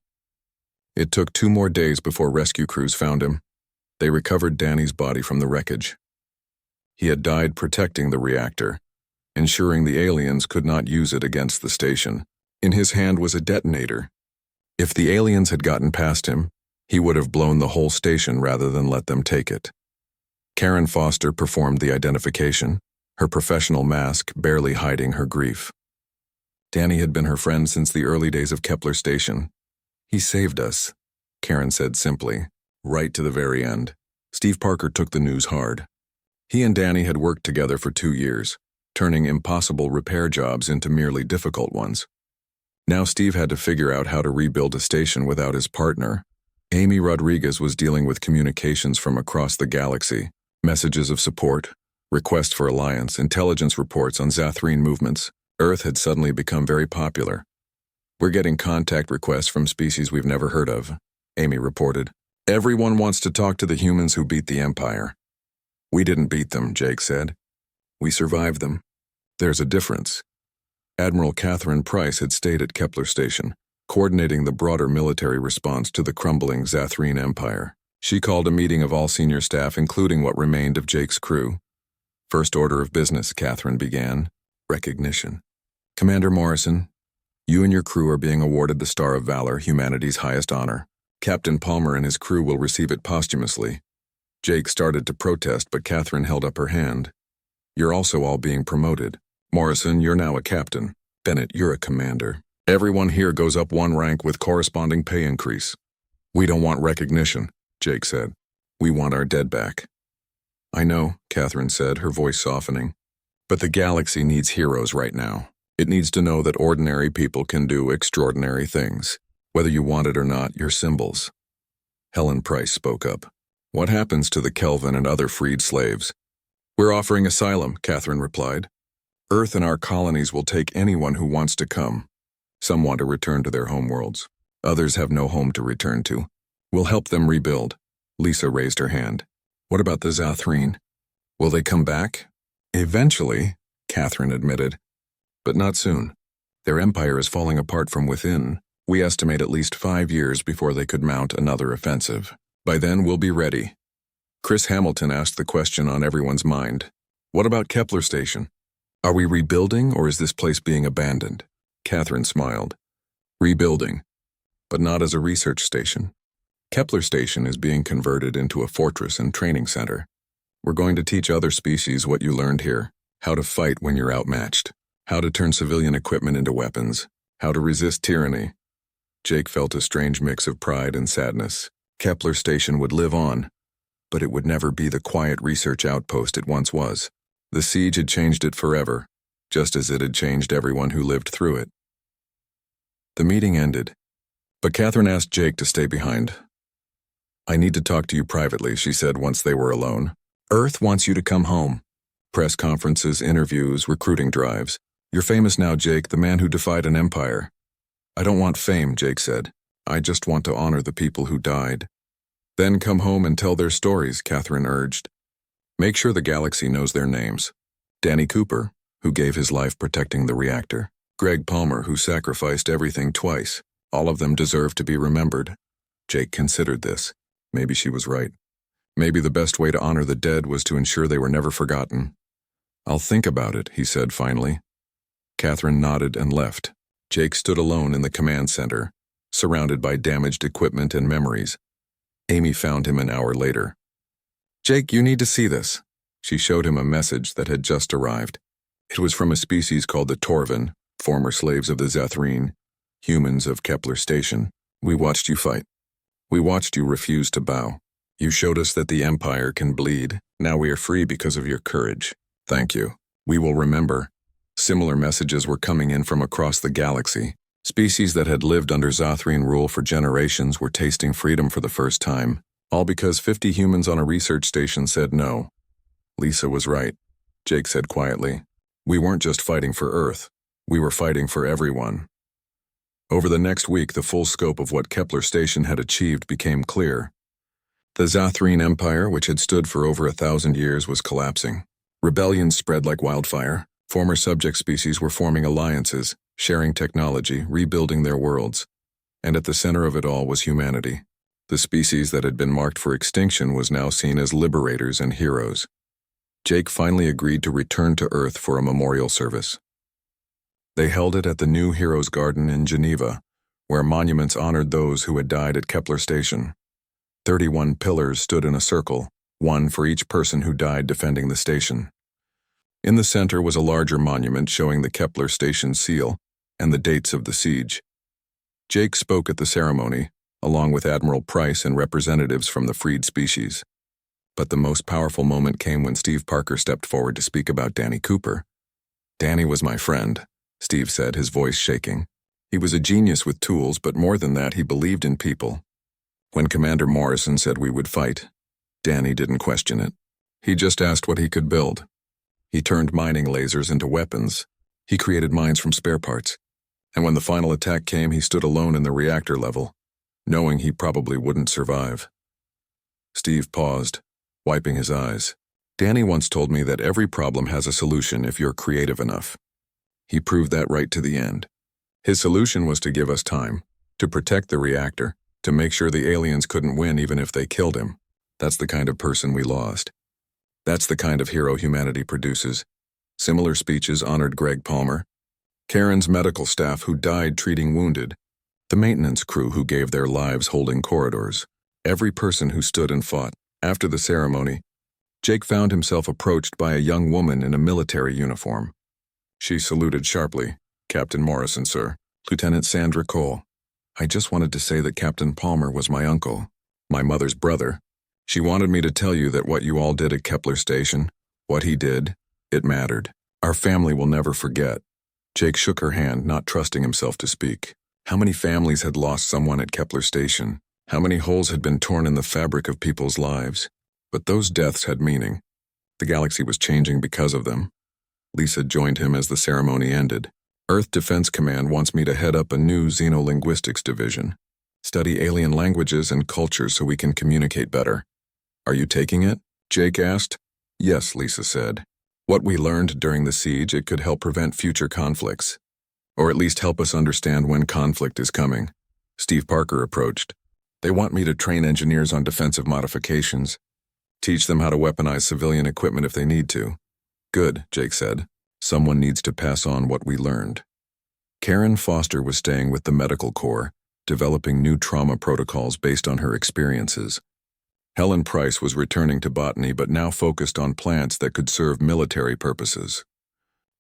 It took 2 more days before rescue crews found him. They recovered Danny's body from the wreckage. He had died protecting the reactor, ensuring the aliens could not use it against the station. In his hand was a detonator. If the aliens had gotten past him, he would have blown the whole station rather than let them take it. Karen Foster performed the identification, her professional mask barely hiding her grief. Danny had been her friend since the early days of Kepler Station. He saved us, Karen said simply, right to the very end. Steve Parker took the news hard. He and Danny had worked together for 2 years, turning impossible repair jobs into merely difficult ones. Now Steve had to figure out how to rebuild a station without his partner. Amy Rodriguez was dealing with communications from across the galaxy, messages of support, requests for alliance, intelligence reports on Zathrene movements. Earth had suddenly become very popular. We're getting contact requests from species we've never heard of, Amy reported. Everyone wants to talk to the humans who beat the Empire. We didn't beat them, Jake said. We survived them. There's a difference. Admiral Catherine Price had stayed at Kepler Station, coordinating the broader military response to the crumbling Zathrene Empire. She called a meeting of all senior staff, including what remained of Jake's crew. First order of business, Catherine began. Recognition. Commander Morrison, you and your crew are being awarded the Star of Valor, humanity's highest honor. Captain Palmer and his crew will receive it posthumously. Jake started to protest, but Catherine held up her hand. You're also all being promoted. Morrison, you're now a captain. Bennett, you're a commander. Everyone here goes up 1 rank with corresponding pay increase. We don't want recognition, Jake said. We want our dead back. I know, Catherine said, her voice softening. But the galaxy needs heroes right now. It needs to know that ordinary people can do extraordinary things. Whether you want it or not, you're symbols. Helen Price spoke up. What happens to the Kelvin and other freed slaves? We're offering asylum, Catherine replied. Earth and our colonies will take anyone who wants to come. Some want to return to their homeworlds. Others have no home to return to. We'll help them rebuild. Lisa raised her hand. What about the Zathrene? Will they come back? Eventually, Catherine admitted. But not soon. Their empire is falling apart from within. We estimate at least 5 years before they could mount another offensive. By then, we'll be ready. Chris Hamilton asked the question on everyone's mind. What about Kepler Station? Are we rebuilding, or is this place being abandoned? Catherine smiled. Rebuilding, but not as a research station. Kepler Station is being converted into a fortress and training center. We're going to teach other species what you learned here, how to fight when you're outmatched, how to turn civilian equipment into weapons, how to resist tyranny. Jake felt a strange mix of pride and sadness. Kepler Station would live on, but it would never be the quiet research outpost it once was. The siege had changed it forever, just as it had changed everyone who lived through it. The meeting ended, but Catherine asked Jake to stay behind. I need to talk to you privately, she said once they were alone. Earth wants you to come home. Press conferences, interviews, recruiting drives. You're famous now, Jake, the man who defied an empire. I don't want fame, Jake said. I just want to honor the people who died. Then come home and tell their stories, Catherine urged. Make sure the galaxy knows their names. Danny Cooper, who gave his life protecting the reactor. Greg Palmer, who sacrificed everything twice. All of them deserve to be remembered. Jake considered this. Maybe she was right. Maybe the best way to honor the dead was to ensure they were never forgotten. I'll think about it, he said finally. Catherine nodded and left. Jake stood alone in the command center, surrounded by damaged equipment and memories. Amy found him an hour later. Jake, you need to see this. She showed him a message that had just arrived. It was from a species called the Torvin, former slaves of the Zathrene, humans of Kepler Station. We watched you fight. We watched you refuse to bow. You showed us that the Empire can bleed. Now we are free because of your courage. Thank you. We will remember. Similar messages were coming in from across the galaxy. Species that had lived under Zothrine rule for generations were tasting freedom for the first time, all because 50 humans on a research station said no. Lisa was right, Jake said quietly. We weren't just fighting for Earth, we were fighting for everyone. Over the next week, the full scope of what Kepler Station had achieved became clear. The Zothrine Empire, which had stood for over 1,000 years, was collapsing. Rebellions spread like wildfire. Former subject species were forming alliances, sharing technology, rebuilding their worlds. And at the center of it all was humanity. The species that had been marked for extinction was now seen as liberators and heroes. Jake finally agreed to return to Earth for a memorial service. They held it at the new Heroes Garden in Geneva, where monuments honored those who had died at Kepler Station. 31 pillars stood in a circle, one for each person who died defending the station. In the center was a larger monument showing the Kepler Station seal and the dates of the siege. Jake spoke at the ceremony, along with Admiral Price and representatives from the freed species. But the most powerful moment came when Steve Parker stepped forward to speak about Danny Cooper. Danny was my friend, Steve said, his voice shaking. He was a genius with tools, but more than that, he believed in people. When Commander Morrison said we would fight, Danny didn't question it. He just asked what he could build. He turned mining lasers into weapons. He created mines from spare parts. And when the final attack came, he stood alone in the reactor level, knowing he probably wouldn't survive. Steve paused, wiping his eyes. Danny once told me that every problem has a solution if you're creative enough. He proved that right to the end. His solution was to give us time, to protect the reactor, to make sure the aliens couldn't win even if they killed him. That's the kind of person we lost. That's the kind of hero humanity produces. Similar speeches honored Greg Palmer, Karen's medical staff who died treating wounded, the maintenance crew who gave their lives holding corridors, every person who stood and fought. After the ceremony, Jake found himself approached by a young woman in a military uniform. She saluted sharply. Captain Morrison, sir. Lieutenant Sandra Cole. I just wanted to say that Captain Palmer was my uncle, my mother's brother. She wanted me to tell you that what you all did at Kepler Station, what he did, it mattered. Our family will never forget. Jake shook her hand, not trusting himself to speak. How many families had lost someone at Kepler Station? How many holes had been torn in the fabric of people's lives? But those deaths had meaning. The galaxy was changing because of them. Lisa joined him as the ceremony ended. Earth Defense Command wants me to head up a new xenolinguistics division. Study alien languages and cultures so we can communicate better. Are you taking it? Jake asked. Yes, Lisa said. What we learned during the siege, it could help prevent future conflicts. Or at least help us understand when conflict is coming. Steve Parker approached. They want me to train engineers on defensive modifications. Teach them how to weaponize civilian equipment if they need to. Good, Jake said. Someone needs to pass on what we learned. Karen Foster was staying with the Medical Corps, developing new trauma protocols based on her experiences. Helen Price was returning to botany but now focused on plants that could serve military purposes.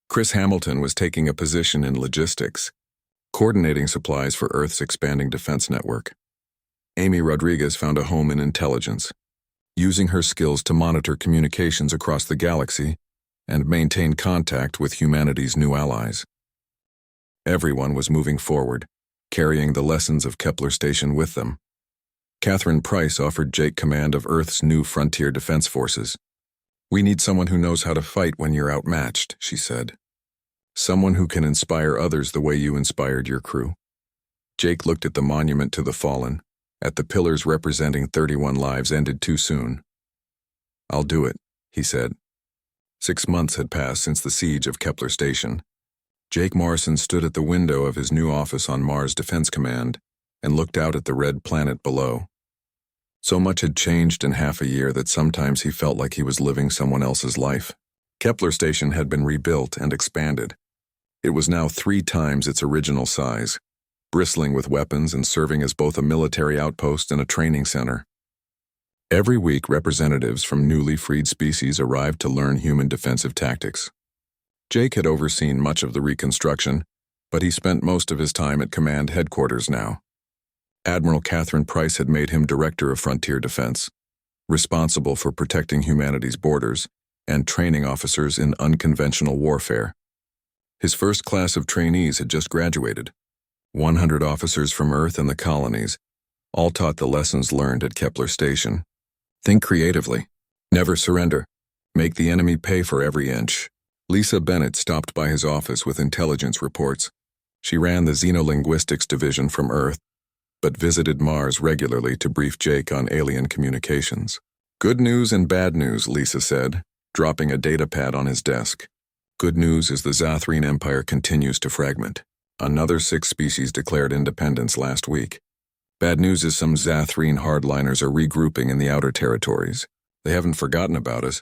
Chris Hamilton was taking a position in logistics, coordinating supplies for Earth's expanding defense network. Amy Rodriguez found a home in intelligence, using her skills to monitor communications across the galaxy and maintain contact with humanity's new allies. Everyone was moving forward, carrying the lessons of Kepler Station with them. Catherine Price offered Jake command of Earth's new frontier defense forces. We need someone who knows how to fight when you're outmatched, she said. Someone who can inspire others the way you inspired your crew. Jake looked at the monument to the fallen, at the pillars representing 31 lives ended too soon. I'll do it, he said. 6 months had passed since the siege of Kepler Station. Jake Morrison stood at the window of his new office on Mars Defense Command and looked out at the red planet below. So much had changed in half a year that sometimes he felt like he was living someone else's life. Kepler Station had been rebuilt and expanded. It was now 3 times its original size, bristling with weapons and serving as both a military outpost and a training center. Every week, representatives from newly freed species arrived to learn human defensive tactics. Jake had overseen much of the reconstruction, but he spent most of his time at command headquarters now. Admiral Catherine Price had made him Director of Frontier Defense, responsible for protecting humanity's borders and training officers in unconventional warfare. His first class of trainees had just graduated. 100 officers from Earth and the colonies, all taught the lessons learned at Kepler Station. Think creatively. Never surrender. Make the enemy pay for every inch. Lisa Bennett stopped by his office with intelligence reports. She ran the Xenolinguistics division from Earth, but visited Mars regularly to brief Jake on alien communications. Good news and bad news, Lisa said, dropping a data pad on his desk. Good news is the Zathrene Empire continues to fragment. Another 6 species declared independence last week. Bad news is some Zathrene hardliners are regrouping in the outer territories. They haven't forgotten about us.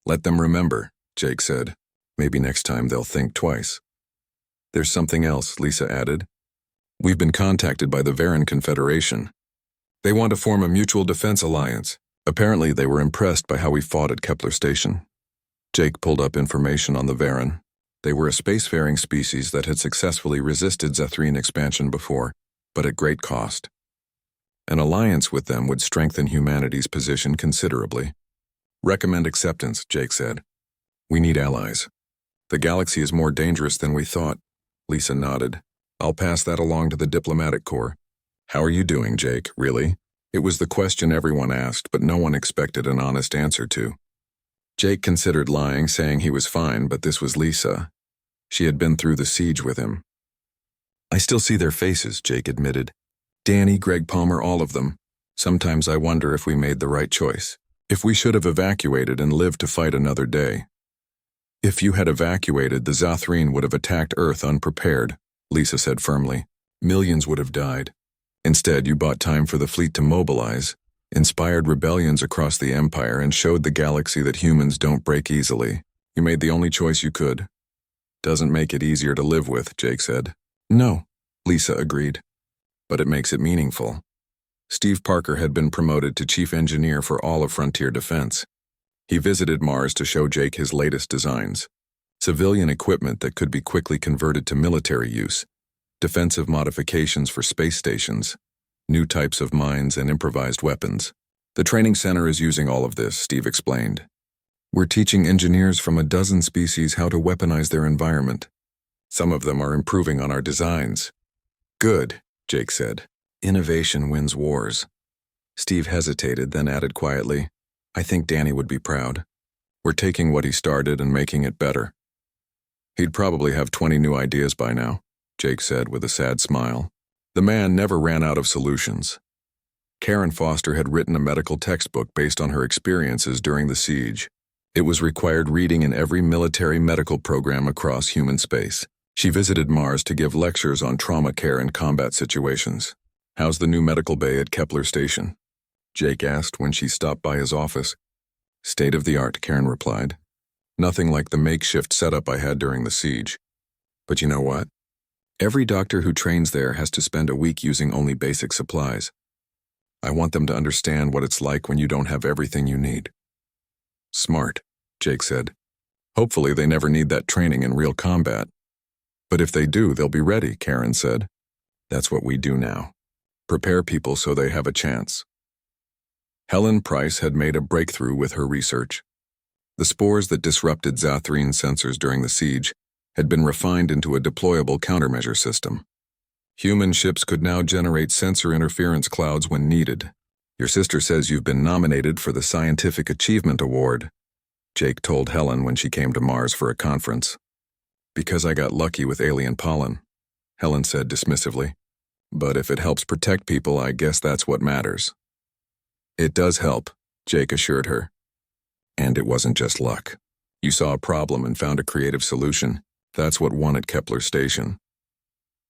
Let them remember, Jake said. Maybe next time they'll think twice. There's something else, Lisa added. We've been contacted by the Varan Confederation. They want to form a mutual defense alliance. Apparently they were impressed by how we fought at Kepler Station. Jake pulled up information on the Varan. They were a spacefaring species that had successfully resisted Zathrene expansion before, but at great cost. An alliance with them would strengthen humanity's position considerably. Recommend acceptance, Jake said. We need allies. The galaxy is more dangerous than we thought. Lisa nodded. I'll pass that along to the diplomatic corps. How are you doing, Jake, really? It was the question everyone asked, but no one expected an honest answer to. Jake considered lying, saying he was fine, but this was Lisa. She had been through the siege with him. I still see their faces, Jake admitted. Danny, Greg Palmer, all of them. Sometimes I wonder if we made the right choice. If we should have evacuated and lived to fight another day. If you had evacuated, the Zathrene would have attacked Earth unprepared, Lisa said firmly. Millions would have died. Instead, you bought time for the fleet to mobilize, inspired rebellions across the Empire, and showed the galaxy that humans don't break easily. You made the only choice you could. Doesn't make it easier to live with, Jake said. No, Lisa agreed. But it makes it meaningful. Steve Parker had been promoted to chief engineer for all of Frontier Defense. He visited Mars to show Jake his latest designs. Civilian equipment that could be quickly converted to military use, defensive modifications for space stations, new types of mines and improvised weapons. The training center is using all of this, Steve explained. We're teaching engineers from a dozen species how to weaponize their environment. Some of them are improving on our designs. Good, Jake said. Innovation wins wars. Steve hesitated, then added quietly, I think Danny would be proud. We're taking what he started and making it better. He'd probably have 20 new ideas by now, Jake said with a sad smile. The man never ran out of solutions. Karen Foster had written a medical textbook based on her experiences during the siege. It was required reading in every military medical program across human space. She visited Mars to give lectures on trauma care in combat situations. How's the new medical bay at Kepler Station? Jake asked when she stopped by his office. State of the art, Karen replied. Nothing like the makeshift setup I had during the siege. But you know what? Every doctor who trains there has to spend a week using only basic supplies. I want them to understand what it's like when you don't have everything you need. Smart, Jake said. Hopefully they never need that training in real combat. But if they do, they'll be ready, Karen said. That's what we do now. Prepare people so they have a chance. Helen Price had made a breakthrough with her research. The spores that disrupted Zathrene sensors during the siege had been refined into a deployable countermeasure system. Human ships could now generate sensor interference clouds when needed. Your sister says you've been nominated for the Scientific Achievement Award, Jake told Helen when she came to Mars for a conference. Because I got lucky with alien pollen, Helen said dismissively. But if it helps protect people, I guess that's what matters. It does help, Jake assured her. And it wasn't just luck. You saw a problem and found a creative solution. That's what won at Kepler Station.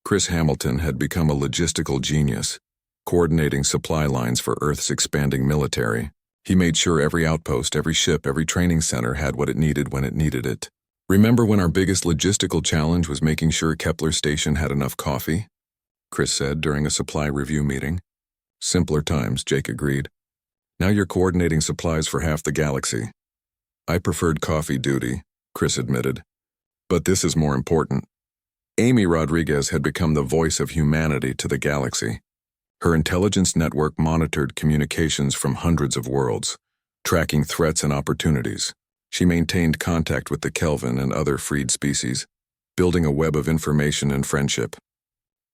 Chris Hamilton had become a logistical genius, coordinating supply lines for Earth's expanding military. He made sure every outpost, every ship, every training center had what it needed when it needed it. Remember when our biggest logistical challenge was making sure Kepler Station had enough coffee? Chris said during a supply review meeting. Simpler times, Jake agreed. Now you're coordinating supplies for half the galaxy. I preferred coffee duty, Chris admitted. But this is more important. Amy Rodriguez had become the voice of humanity to the galaxy. Her intelligence network monitored communications from hundreds of worlds, tracking threats and opportunities. She maintained contact with the Kelvin and other freed species, building a web of information and friendship.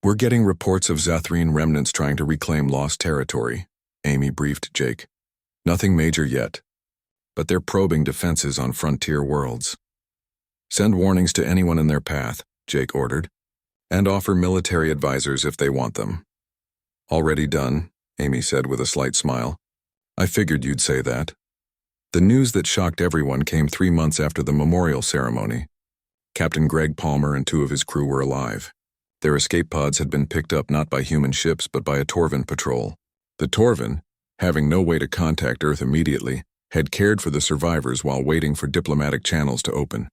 "We're getting reports of Zathrine remnants trying to reclaim lost territory," Amy briefed Jake. "Nothing major yet, but they're probing defenses on frontier worlds. Send warnings to anyone in their path," Jake ordered, "and offer military advisors if they want them." "Already done," Amy said with a slight smile. "I figured you'd say that." The news that shocked everyone came 3 months after the memorial ceremony. Captain Greg Palmer and 2 of his crew were alive. Their escape pods had been picked up not by human ships but by a Torvan patrol. The Torvan, having no way to contact Earth immediately, had cared for the survivors while waiting for diplomatic channels to open.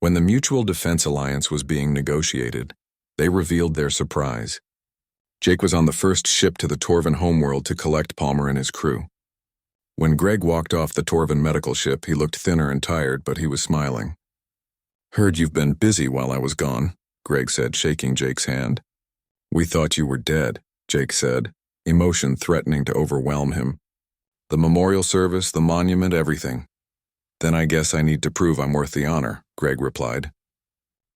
When the Mutual Defense Alliance was being negotiated, they revealed their surprise. Jake was on the first ship to the Torvan homeworld to collect Palmer and his crew. When Greg walked off the Torvan medical ship, he looked thinner and tired, but he was smiling. "Heard you've been busy while I was gone," Greg said, shaking Jake's hand. "We thought you were dead," Jake said, emotion threatening to overwhelm him. "The memorial service, the monument, everything." "Then I guess I need to prove I'm worth the honor," Greg replied.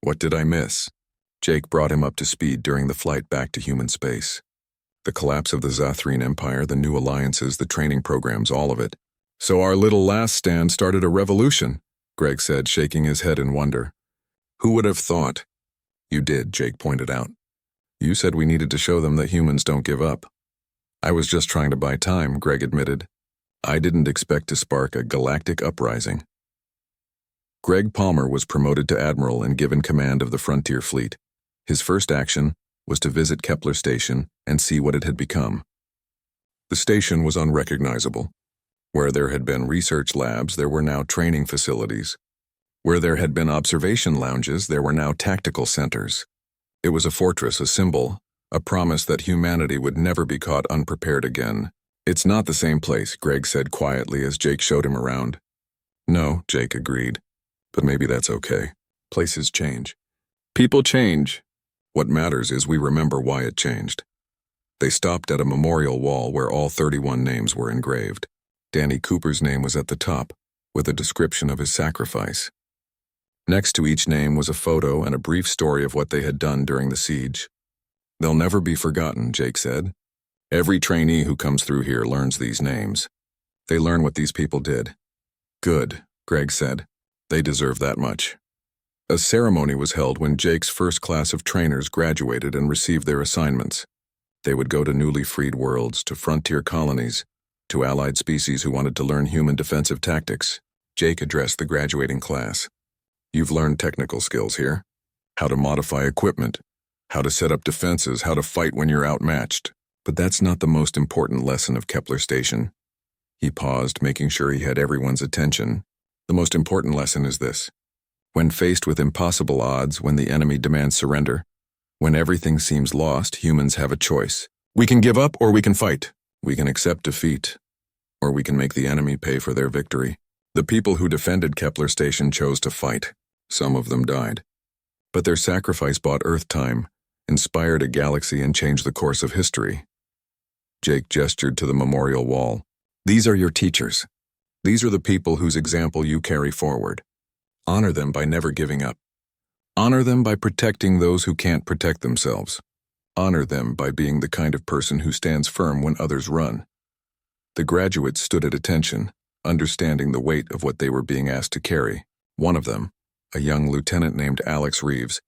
"What did I miss?" Jake brought him up to speed during the flight back to human space. The collapse of the Zathrine Empire, the new alliances, the training programs, all of it. "So our little last stand started a revolution," Greg said, shaking his head in wonder. "Who would have thought?" "You did," Jake pointed out. "You said we needed to show them that humans don't give up." "I was just trying to buy time," Greg admitted. "I didn't expect to spark a galactic uprising." Greg Palmer was promoted to admiral and given command of the frontier fleet. His first action was to visit Kepler Station and see what it had become. The station was unrecognizable. Where there had been research labs, there were now training facilities. Where there had been observation lounges, there were now tactical centers. It was a fortress, a symbol, a promise that humanity would never be caught unprepared again. "It's not the same place," Greg said quietly as Jake showed him around. "No," Jake agreed, "but maybe that's okay. Places change. People change. What matters is we remember why it changed." They stopped at a memorial wall where all 31 names were engraved. Danny Cooper's name was at the top, with a description of his sacrifice. Next to each name was a photo and a brief story of what they had done during the siege. "They'll never be forgotten," Jake said. "Every trainee who comes through here learns these names. They learn what these people did." "Good," Greg said. "They deserve that much." A ceremony was held when Jake's first class of trainers graduated and received their assignments. They would go to newly freed worlds, to frontier colonies, to allied species who wanted to learn human defensive tactics. Jake addressed the graduating class. "You've learned technical skills here. How to modify equipment, how to set up defenses, how to fight when you're outmatched. But that's not the most important lesson of Kepler Station." He paused, making sure he had everyone's attention. "The most important lesson is this. When faced with impossible odds, when the enemy demands surrender, when everything seems lost, humans have a choice. We can give up or we can fight. We can accept defeat, or we can make the enemy pay for their victory." The people who defended Kepler Station chose to fight. Some of them died. But their sacrifice bought Earth time, inspired a galaxy, and changed the course of history. Jake gestured to the memorial wall. "These are your teachers. These are the people whose example you carry forward. Honor them by never giving up. Honor them by protecting those who can't protect themselves. Honor them by being the kind of person who stands firm when others run." The graduates stood at attention, understanding the weight of what they were being asked to carry. One of them, a young lieutenant named Alex Reeves,